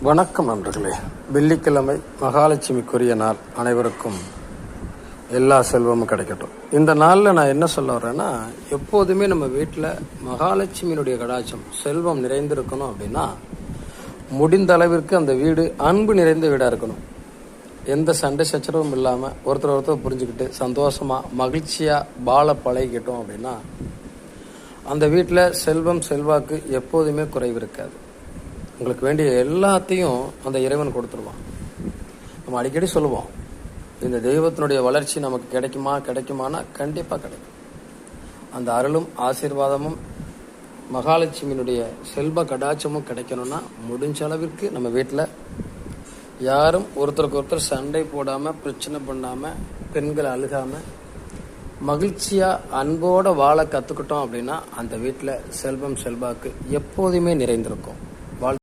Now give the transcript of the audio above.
வணக்கம் நண்பர்களே. வெள்ளிக்கிழமை மகாலட்சுமிக்குரிய நாள். அனைவருக்கும் எல்லா செல்வமும் கிடைக்கட்டும். இந்த நாளில் நான் என்ன சொல்ல வரேன்னா, எப்போதுமே நம்ம வீட்டில் மகாலட்சுமியினுடைய கடாட்சம் செல்வம் நிறைந்திருக்கணும் அப்படின்னா, முடிந்த அளவிற்கு அந்த வீடு அன்பு நிறைந்த வீடாக இருக்கணும். எந்த சண்டை சச்சரவும் இல்லாமல் ஒருத்தர் புரிஞ்சுக்கிட்டு சந்தோஷமாக மகிழ்ச்சியாக வாழ பழகிக்கிட்டோம் அப்படின்னா, அந்த வீட்டில் செல்வம் செல்வாக்கு எப்போதுமே குறைவு இருக்காது. உங்களுக்கு வேண்டிய எல்லாத்தையும் அந்த இறைவன் கொடுத்துருவான். நம்ம அடிக்கடி சொல்லுவோம், இந்த தெய்வத்தினுடைய வளர்ச்சி நமக்கு கிடைக்குமானா கண்டிப்பாக கிடைக்கும். அந்த அருளும் ஆசீர்வாதமும் மகாலட்சுமியினுடைய செல்வ கடாட்சமும் கிடைக்கணும்னா, முடிஞ்ச அளவிற்கு நம்ம வீட்டில் யாரும் ஒருத்தருக்கு ஒருத்தர் சண்டை போடாமல், பிரச்சனை பண்ணாமல், பெண்கள் அழுகாமல் மகிழ்ச்சியாக அன்போடு வாழ கற்றுக்கிட்டோம் அப்படின்னா, அந்த வீட்டில் செல்வம் செல்வாக்கு எப்போதுமே நிறைந்திருக்கும்.